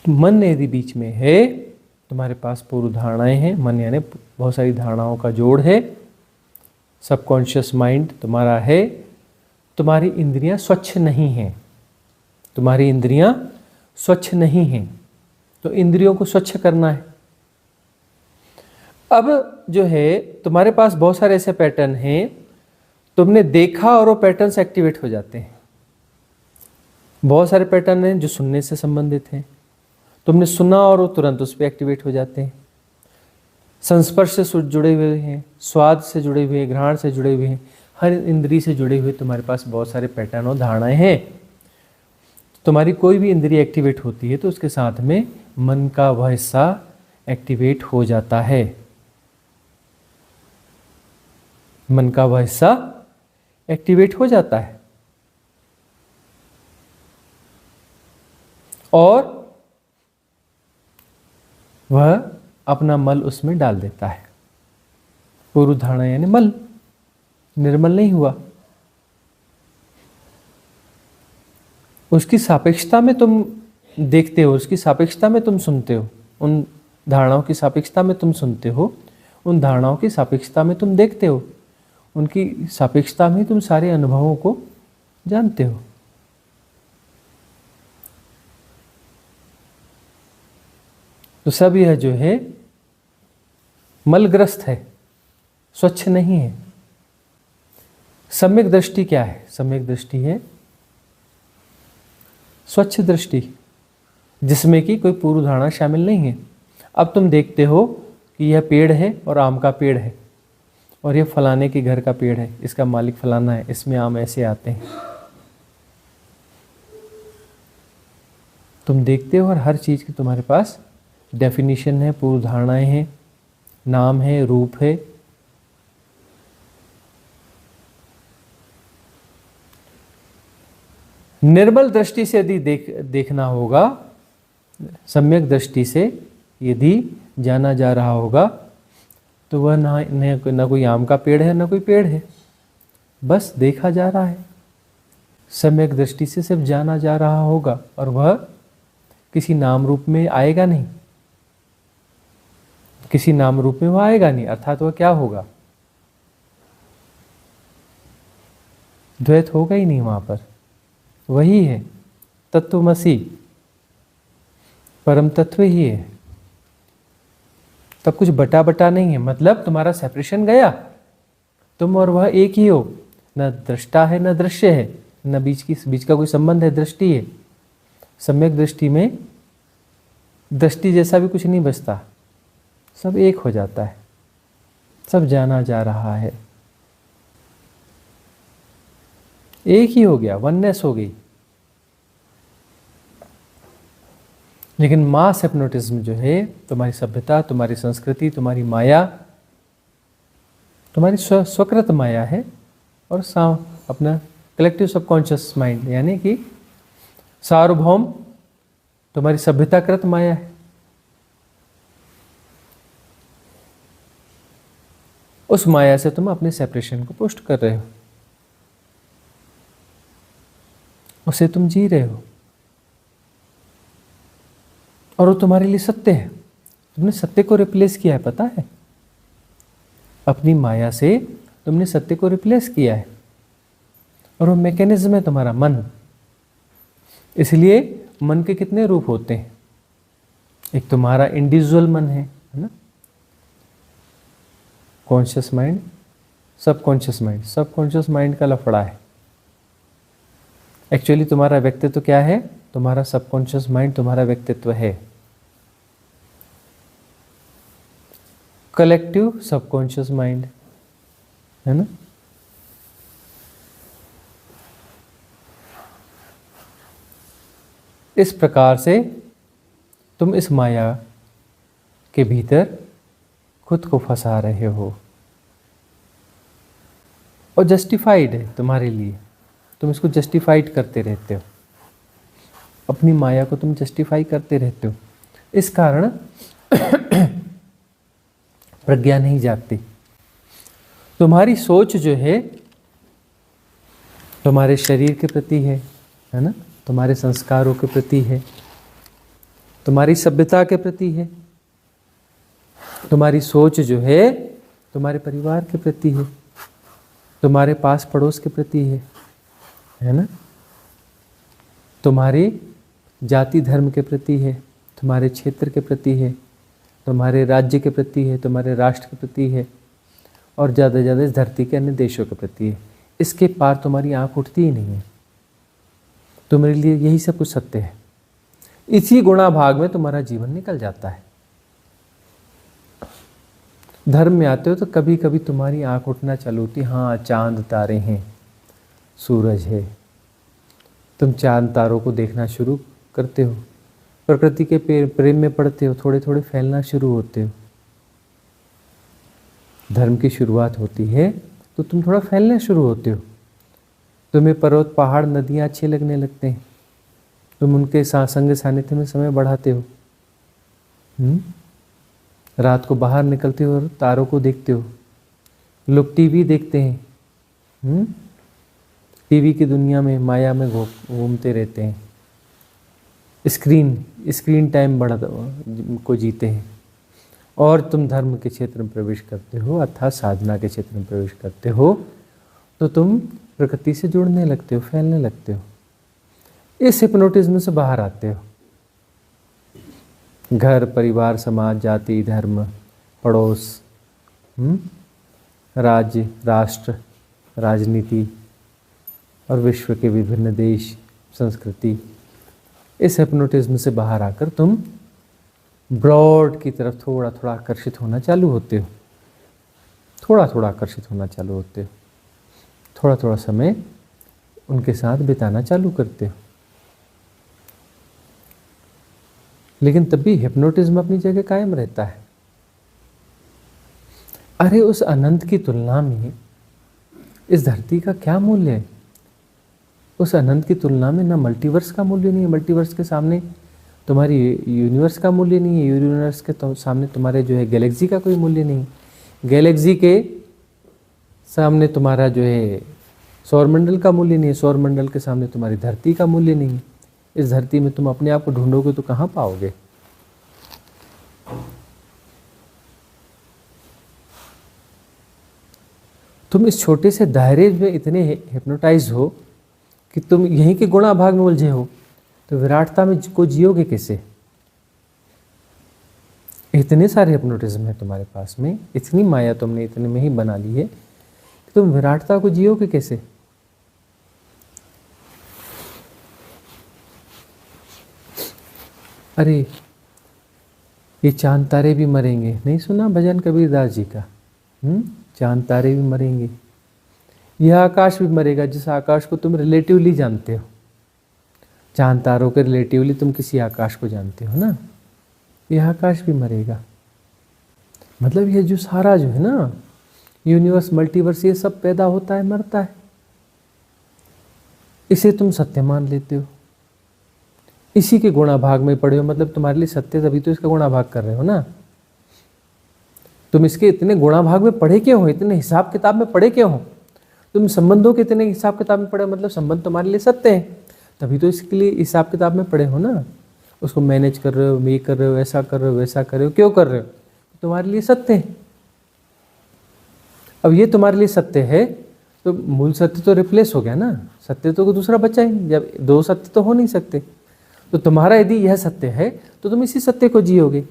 मन यदि बीच में है, तुम्हारे पास पूर्व धारणाएं हैं, मन यानी बहुत सारी धारणाओं का जोड़ है, सबकॉन्शियस माइंड तुम्हारा है, तुम्हारी इंद्रियां स्वच्छ नहीं हैं, तुम्हारी इंद्रियां स्वच्छ नहीं हैं, तो इंद्रियों को स्वच्छ करना है। अब जो है तुम्हारे पास बहुत सारे ऐसे पैटर्न हैं, तुमने देखा और वो पैटर्न्स एक्टिवेट हो जाते हैं। बहुत सारे पैटर्न हैं जो सुनने से संबंधित हैं, तुमने सुना और वो तुरंत उस पर एक्टिवेट हो जाते हैं। संस्पर्श से जुड़े हुए हैं, स्वाद से जुड़े हुए, घ्राण से जुड़े हुए हैं, हर इंद्रिय से जुड़े हुए तुम्हारे पास बहुत सारे पैटर्न और धारणाएं हैं। तुम्हारी कोई भी इंद्रिय एक्टिवेट होती है तो उसके साथ में मन का वह हिस्सा एक्टिवेट हो जाता है, मन का वह हिस्सा एक्टिवेट हो जाता है और वह अपना मल उसमें डाल देता है। पूर्व धारणा यानी मल निर्मल नहीं हुआ, उसकी सापेक्षता में तुम देखते हो, उसकी सापेक्षता में तुम सुनते हो, उन धारणाओं की सापेक्षता में तुम सुनते हो, उन धारणाओं की सापेक्षता में तुम देखते हो, उनकी सापेक्षता में तुम सारे अनुभवों को जानते हो। तो सब यह जो है मलग्रस्त है, स्वच्छ नहीं है। सम्यक दृष्टि क्या है? सम्यक दृष्टि है स्वच्छ दृष्टि, जिसमें कि कोई पूर्व धारणा शामिल नहीं है। अब तुम देखते हो कि यह पेड़ है और आम का पेड़ है और यह फलाने के घर का पेड़ है, इसका मालिक फलाना है, इसमें आम ऐसे आते हैं। तुम देखते हो और हर चीज की तुम्हारे पास डेफिनेशन है, पूर्व धारणाएं हैं, नाम है, रूप है। निर्मल दृष्टि से यदि देखना होगा, सम्यक दृष्टि से यदि जाना जा रहा होगा, तो वह ना कोई आम का पेड़ है ना कोई पेड़ है, बस देखा जा रहा है। सम्यक दृष्टि से सिर्फ जाना जा रहा होगा और वह किसी नाम रूप में आएगा नहीं, किसी नाम रूप में वह आएगा नहीं, अर्थात वह क्या होगा? द्वैत होगा ही नहीं वहां पर। वही है तत्वमसि, परम तत्व ही है। तब कुछ बटा बटा नहीं है, मतलब तुम्हारा सेपरेशन गया, तुम और वह एक ही हो, न दृष्टा है न दृश्य है, न बीच का कोई संबंध है, दृष्टि है। सम्यक दृष्टि में दृष्टि जैसा भी कुछ नहीं बचता, सब एक हो जाता है, सब जाना जा रहा है, एक ही हो गया, वननेस हो गई। लेकिन मास हिप्नोटिज्म जो है, तुम्हारी सभ्यता, तुम्हारी संस्कृति, तुम्हारी माया, तुम्हारी स्वकृत माया है और अपना कलेक्टिव सबकॉन्शियस माइंड यानी कि सार्वभौम तुम्हारी सभ्यताकृत माया है। उस माया से तुम अपने सेपरेशन को पुष्ट कर रहे हो, उसे तुम जी रहे हो और वो तुम्हारे लिए सत्य है। तुमने सत्य को रिप्लेस किया है, पता है? अपनी माया से तुमने सत्य को रिप्लेस किया है और वो मैकेनिज्म है तुम्हारा मन। इसलिए मन के कितने रूप होते हैं? एक तुम्हारा इंडिविजुअल मन है ना, conscious mind, subconscious mind. Subconscious mind का लफड़ा है। एक्चुअली तुम्हारा व्यक्तित्व क्या है? तुम्हारा सबकॉन्शियस माइंड तुम्हारा व्यक्तित्व है। कलेक्टिव सबकॉन्शियस माइंड है ना। इस प्रकार से तुम इस माया के भीतर खुद को फंसा रहे हो और जस्टिफाइड है तुम्हारे लिए। तुम इसको जस्टिफाइड करते रहते हो, अपनी माया को तुम जस्टिफाई करते रहते हो। इस कारण प्रज्ञा नहीं जागती। तुम्हारी सोच जो है तुम्हारे शरीर के प्रति है ना, तुम्हारे संस्कारों के प्रति है, तुम्हारी सभ्यता के प्रति है, तुम्हारी सोच जो है तुम्हारे परिवार के प्रति है, तुम्हारे पास पड़ोस के प्रति है ना, तुम्हारे जाति धर्म के प्रति है, तुम्हारे क्षेत्र के प्रति है, तुम्हारे राज्य के प्रति है, तुम्हारे राष्ट्र के प्रति है, और ज़्यादा से ज़्यादा इस धरती के अन्य देशों के प्रति है। इसके पार तुम्हारी आंख उठती ही नहीं है। तुम्हारे लिए यही सब कुछ सत्य है। इसी गुणा भाग में तुम्हारा जीवन निकल जाता है। धर्म में आते हो तो कभी कभी तुम्हारी आंख उठना चालू होती, हाँ चांद तारे हैं, सूरज है। तुम चांद तारों को देखना शुरू करते हो, प्रकृति के प्रेम में पड़ते हो, थोड़े थोड़े फैलना शुरू होते हो। धर्म की शुरुआत होती है तो तुम थोड़ा फैलना शुरू होते हो। तुम्हें पर्वत पहाड़ नदियाँ अच्छे लगने लगते हैं, तुम उनके संग सानिध्य में समय बढ़ाते हो। रात को बाहर निकलते हो और तारों को देखते हो। लोग टीवी देखते हैं, टीवी की दुनिया में माया में घूमते रहते हैं, स्क्रीन टाइम बढ़ा को जीते हैं। और तुम धर्म के क्षेत्र में प्रवेश करते हो, अर्थात साधना के क्षेत्र में प्रवेश करते हो, तो तुम प्रकृति से जुड़ने लगते हो, फैलने लगते हो, इस हिप्नोटिज्म से बाहर आते हो। घर परिवार समाज जाति धर्म पड़ोस, राज्य राष्ट्र राजनीति और विश्व के विभिन्न देश संस्कृति, इस हिप्नोटिज्म से बाहर आकर तुम ब्रॉड की तरफ थोड़ा थोड़ा आकर्षित होना चालू होते हो, थोड़ा थोड़ा आकर्षित होना चालू होते हो, थोड़ा थोड़ा समय उनके साथ बिताना चालू करते हो। लेकिन तब भी हिप्नोटिज्म अपनी जगह कायम रहता है। अरे उस अनंत की तुलना में इस धरती का क्या मूल्य है? उस अनंत की तुलना में ना मल्टीवर्स का मूल्य नहीं है, मल्टीवर्स के सामने तुम्हारी यूनिवर्स का मूल्य नहीं है, यूनिवर्स के सामने तुम्हारे जो है गैलेक्सी का कोई मूल्य नहीं, गैलेक्सी के सामने तुम्हारा जो है सौरमंडल का मूल्य नहीं है, सौरमंडल के सामने तुम्हारी धरती का मूल्य नहीं है। इस धरती में तुम अपने आप को ढूंढोगे तो कहाँ पाओगे? तुम इस छोटे से दायरे में इतने हिप्नोटाइज हो कि तुम यहीं के गुणा भाग में उलझे हो, तो विराटता में को जियोगे कैसे? इतने सारे हिप्नोटिज्म है तुम्हारे पास में, इतनी माया तुमने इतने में ही बना ली है कि तुम विराटता को जियोगे कैसे? अरे ये चांद तारे भी मरेंगे, नहीं सुना भजन कबीरदास जी का? चांद तारे भी मरेंगे, यह आकाश भी मरेगा, जिस आकाश को तुम रिलेटिवली जानते हो। चांद तारों के रिलेटिवली तुम किसी आकाश को जानते हो ना, यह आकाश भी मरेगा। मतलब ये जो सारा जो है ना यूनिवर्स मल्टीवर्स, ये सब पैदा होता है मरता है, इसे तुम सत्य मान लेते हो, इसी के गुणा भाग में पड़े हो। मतलब तुम्हारे लिए सत्य, तभी तो इसका गुणा भाग कर रहे हो ना। तुम इसके इतने गुणा भाग में पढ़े क्यों हो, इतने हिसाब किताब में पढ़े क्यों हो? तुम संबंधों के इतने हिसाब किताब में पढ़े, मतलब संबंध तुम्हारे लिए सत्य है, तभी तो इसके लिए हिसाब किताब में पढ़े हो ना। उसको मैनेज कर रहे हो, ये कर रहे हो, ऐसा कर रहे हो, वैसा कर रहे हो, क्यों कर रहे हो? तुम्हारे लिए सत्य है। अब ये तुम्हारे लिए सत्य है तो मूल सत्य तो रिप्लेस हो गया ना, सत्य तो कोई दूसरा बचा ही, जब दो सत्य तो हो नहीं सकते। तो तुम्हारा यदि यह सत्य है तो तुम इसी सत्य को जियोगे।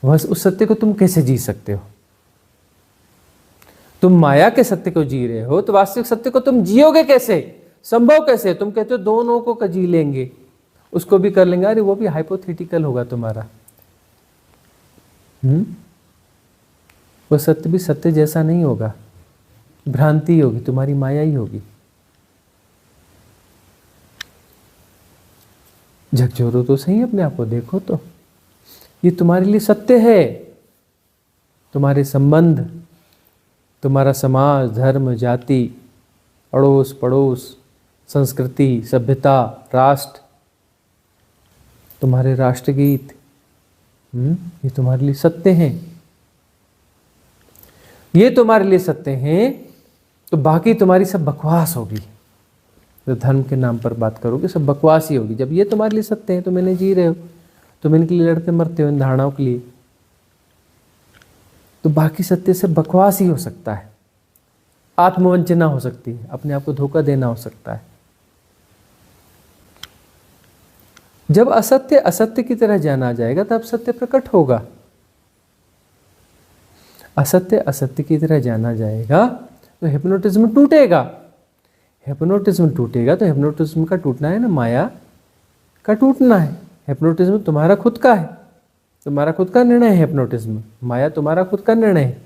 बस उस सत्य को तुम कैसे जी सकते हो? तुम माया के सत्य को जी रहे हो, तो वास्तविक सत्य को तुम जियोगे कैसे? संभव कैसे? तुम कहते हो दोनों को जी लेंगे, उसको भी कर लेंगे। अरे वो भी हाइपोथेटिकल होगा तुम्हारा। वो सत्य भी सत्य जैसा नहीं होगा, भ्रांति होगी, तुम्हारी माया ही होगी। झकझोरो तो सही अपने आप को, देखो तो ये तुम्हारे लिए सत्य है। तुम्हारे संबंध, तुम्हारा समाज धर्म जाति अड़ोस पड़ोस संस्कृति सभ्यता राष्ट्र, तुम्हारे राष्ट्रगीत, ये तुम्हारे लिए सत्य हैं। ये तुम्हारे लिए सत्य हैं तो बाकी तुम्हारी सब बकवास होगी। जो धर्म के नाम पर बात करोगे सब बकवास ही होगी। जब ये तुम्हारे लिए सत्य है, तुम इन्हें जी रहे हो, तुम इनके लिए लड़ते मरते हो इन धारणाओं के लिए, तो बाकी सत्य से बकवास ही हो सकता है, आत्मवंचना हो सकती है, अपने आप को धोखा देना हो सकता है। जब असत्य असत्य की तरह जाना जाएगा तब सत्य प्रकट होगा। असत्य असत्य की तरह जाना जाएगा तो हिप्नोटिज्म टूटेगा। हिप्नोटिज्म टूटेगा तो हिप्नोटिज्म का टूटना है ना, माया का टूटना है। हिप्नोटिज्म तुम्हारा खुद का है, तुम्हारा खुद का निर्णय है हिप्नोटिज्म, माया तुम्हारा खुद का निर्णय है।